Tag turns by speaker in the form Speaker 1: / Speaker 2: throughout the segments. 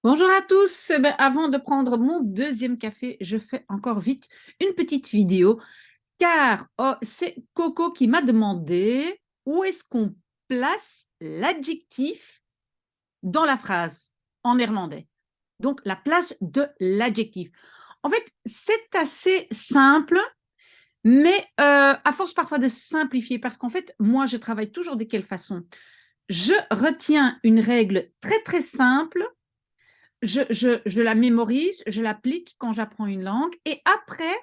Speaker 1: Bonjour à tous. Avant de prendre mon deuxième café, je fais encore vite une petite vidéo car c'est Coco qui m'a demandé où est-ce qu'on place l'adjectif dans la phrase en néerlandais. Donc, la place de l'adjectif. En fait, c'est assez simple, mais à force parfois de simplifier, parce qu'en fait, moi, je travaille toujours de quelle façon? Je retiens une règle très, très simple, je la mémorise, je l'applique quand j'apprends une langue et après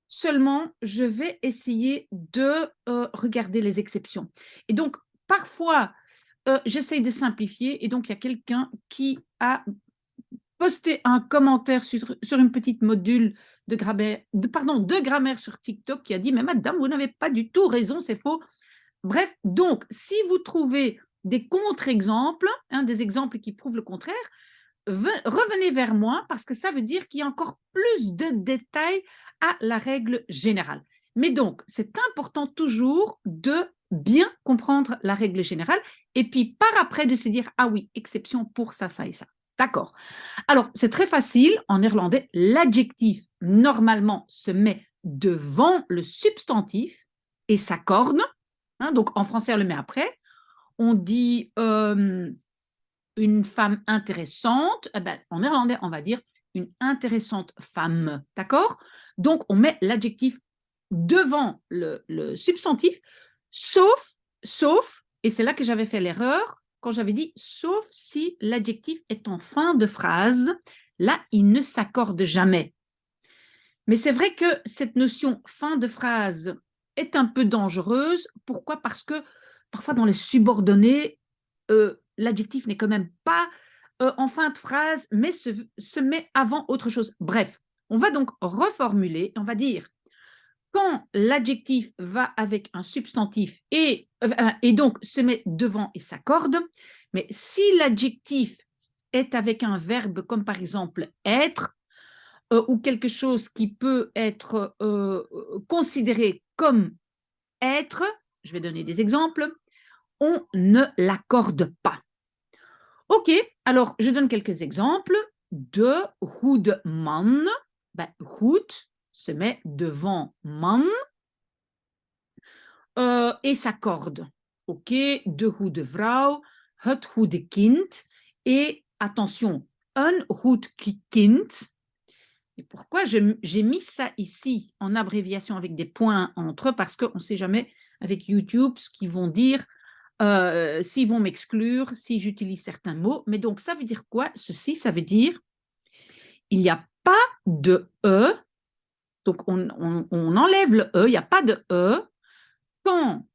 Speaker 1: seulement je vais essayer de regarder les exceptions. Et donc parfois j'essaye de simplifier et donc il y a quelqu'un qui a posté un commentaire sur une petite module de grammaire sur TikTok qui a dit mais madame vous n'avez pas du tout raison, c'est faux. Bref, donc si vous trouvez des contre-exemples, hein, des exemples qui prouvent le contraire, revenez vers moi parce que ça veut dire qu'il y a encore plus de détails à la règle générale. Mais donc, c'est important toujours de bien comprendre la règle générale et puis par après de se dire, ah oui, exception pour ça, ça et ça. D'accord. Alors, c'est très facile. En néerlandais, l'adjectif, normalement, se met devant le substantif et s'accorde. Hein, donc, en français, on le met après. On dit une femme intéressante, eh ben, en néerlandais, on va dire une intéressante femme. D'accord? Donc, on met l'adjectif devant le substantif, sauf, et c'est là que j'avais fait l'erreur, quand j'avais dit sauf si l'adjectif est en fin de phrase, là, il ne s'accorde jamais. Mais c'est vrai que cette notion fin de phrase est un peu dangereuse. Pourquoi? Parce que parfois dans les subordonnés, l'adjectif n'est quand même pas en fin de phrase, mais se met avant autre chose. Bref, on va donc reformuler, on va dire quand l'adjectif va avec un substantif et donc se met devant et s'accorde, mais si l'adjectif est avec un verbe comme par exemple être, ou quelque chose qui peut être considéré comme être, je vais donner des exemples, on ne l'accorde pas. Ok, alors je donne quelques exemples de goed man. Ben, goed se met devant man et s'accorde. Ok, de goede vrouw, het goede kind et attention, un goed kind. Et pourquoi j'ai mis ça ici en abréviation avec des points entre, parce qu'on ne sait jamais avec YouTube ce qu'ils vont dire, s'ils vont m'exclure, si j'utilise certains mots. Mais donc, ça veut dire quoi? Ceci, ça veut dire il n'y a pas de E, donc on enlève le E, il n'y a pas de E quand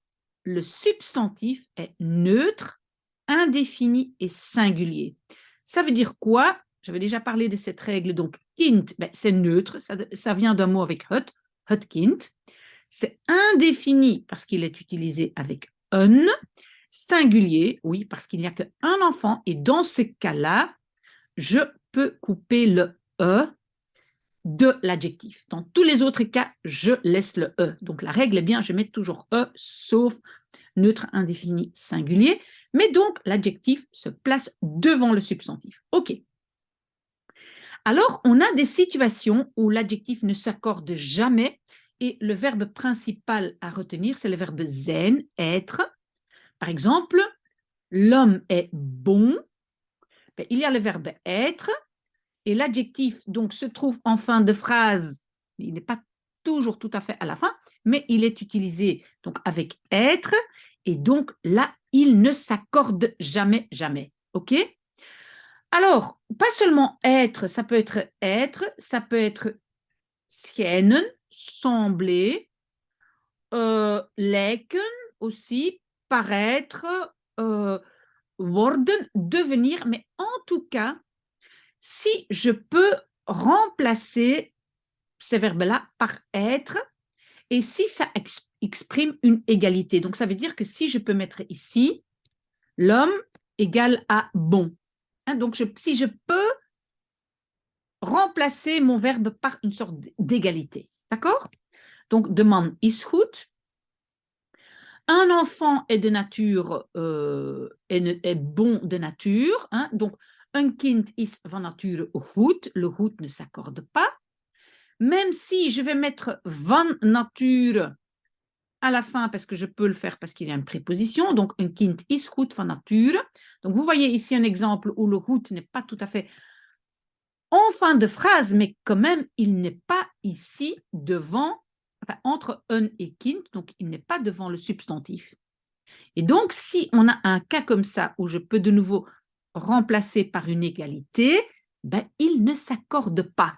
Speaker 1: le substantif est neutre, indéfini et singulier. Ça veut dire quoi? J'avais déjà parlé de cette règle. Donc, kind, ben, c'est neutre, ça vient d'un mot avec het kind. C'est indéfini parce qu'il est utilisé avec un. Singulier, oui, parce qu'il n'y a qu'un enfant. Et dans ce cas-là, je peux couper le E de l'adjectif. Dans tous les autres cas, je laisse le E. Donc la règle est bien, je mets toujours E, sauf neutre, indéfini, singulier. Mais donc l'adjectif se place devant le substantif. OK. Alors, on a des situations où l'adjectif ne s'accorde jamais et le verbe principal à retenir, c'est le verbe zijn, être. Par exemple, l'homme est bon. Ben, il y a le verbe être et l'adjectif donc se trouve en fin de phrase. Il n'est pas toujours tout à fait à la fin, mais il est utilisé donc avec être et donc là, il ne s'accorde jamais, jamais. OK? Alors, pas seulement être, ça peut être schijnen, sembler, lijken aussi, paraître, worden, devenir, mais en tout cas, si je peux remplacer ces verbes-là par être et si ça exprime une égalité. Donc, ça veut dire que si je peux mettre ici l'homme égale à bon. Hein, donc, si je peux remplacer mon verbe par une sorte d'égalité. D'accord? Donc, de man is goed. Un enfant est de nature, est bon de nature. Hein, donc, un kind is van nature goed, le goed ne s'accorde pas. Même si je vais mettre van nature à la fin, parce que je peux le faire parce qu'il y a une préposition, donc un kind is goed van nature. Donc vous voyez ici un exemple où le goed n'est pas tout à fait en fin de phrase, mais quand même, il n'est pas ici devant, enfin entre un et kind, donc il n'est pas devant le substantif. Et donc, si on a un cas comme ça, où je peux de nouveau remplacer par une égalité, ben, il ne s'accorde pas.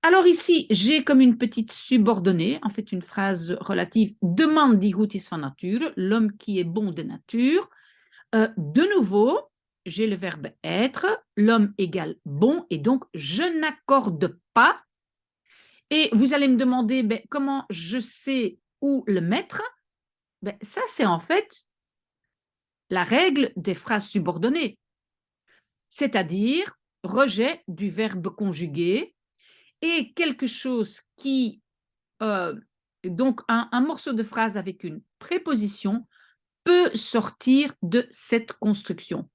Speaker 1: Alors ici, j'ai comme une petite subordonnée, en fait une phrase relative, demande die goed is van nature, l'homme qui est bon de nature. De nouveau, j'ai le verbe être, l'homme égale bon, et donc je n'accorde pas. Et vous allez me demander ben, comment je sais où le mettre. Ben, ça, c'est en fait la règle des phrases subordonnées, c'est-à-dire rejet du verbe conjugué et quelque chose qui, donc un morceau de phrase avec une préposition peut sortir de cette construction.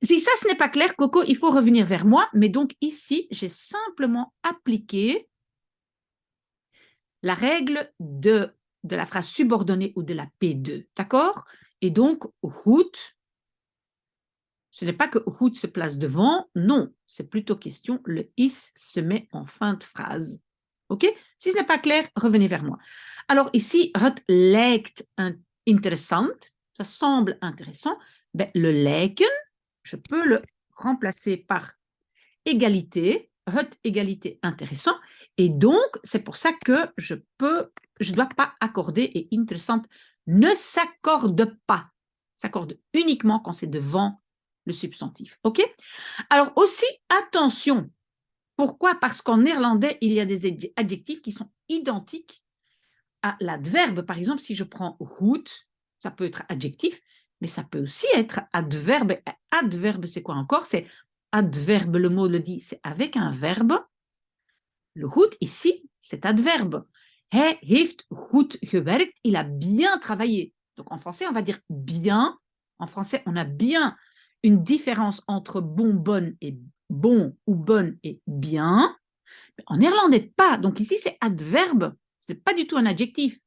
Speaker 1: Si ça, ce n'est pas clair, Coco, il faut revenir vers moi, mais donc ici, j'ai simplement appliqué la règle de la phrase subordonnée ou de la P2, d'accord? Et donc, route, ce n'est pas que route se place devant, non, c'est plutôt question, le is se met en fin de phrase. OK? Si ce n'est pas clair, revenez vers moi. Alors ici, het lijkt interessant, ça semble intéressant, ben, le lijken, je peux le remplacer par égalité, het égalité intéressant, et donc c'est pour ça que je ne dois pas accorder, et interessant ne s'accorde pas, s'accorde uniquement quand c'est devant le substantif. OK? Alors aussi, attention, pourquoi? Parce qu'en néerlandais, il y a des adjectifs qui sont identiques à l'adverbe. Par exemple, si je prends goed, ça peut être adjectif, mais ça peut aussi être adverbe. Adverbe, c'est quoi encore? C'est adverbe, le mot le dit, c'est avec un verbe. Le goed, ici, c'est adverbe. Hij heeft goed gewerkt, il a bien travaillé. Donc en français, on va dire bien. En français, on a bien une différence entre bon, bonne et bon ou bonne et bien. Mais en néerlandais, pas. Donc ici, c'est adverbe. Ce n'est pas du tout un adjectif.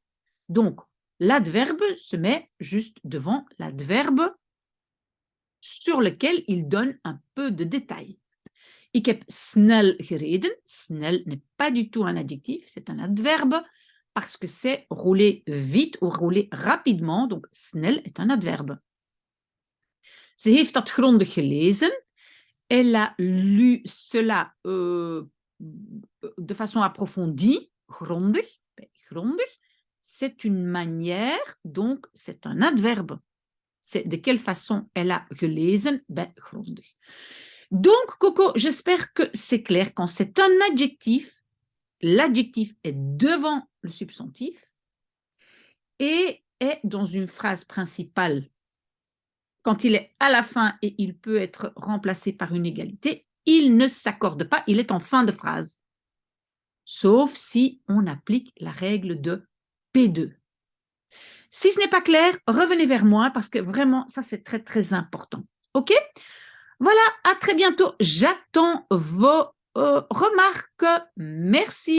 Speaker 1: Donc, l'adverbe se met juste devant l'adverbe sur lequel il donne un peu de détails. Ik heb snel gereden. Snel n'est pas du tout un adjectif, c'est un adverbe parce que c'est rouler vite ou rouler rapidement. Donc, snel est un adverbe. Ze heeft dat grondig gelezen. Elle a lu cela de façon approfondie. Grondig. Grondig, c'est une manière, donc c'est un adverbe. C'est de quelle façon elle a gelezen? Ben, grondig. Donc, Coco, j'espère que c'est clair. Quand c'est un adjectif, l'adjectif est devant le substantif et est dans une phrase principale. Quand il est à la fin et il peut être remplacé par une égalité, il ne s'accorde pas, il est en fin de phrase. Sauf si on applique la règle de P2. Si ce n'est pas clair, revenez vers moi parce que vraiment, ça c'est très très important. OK? Voilà, à très bientôt. J'attends vos remarques. Merci.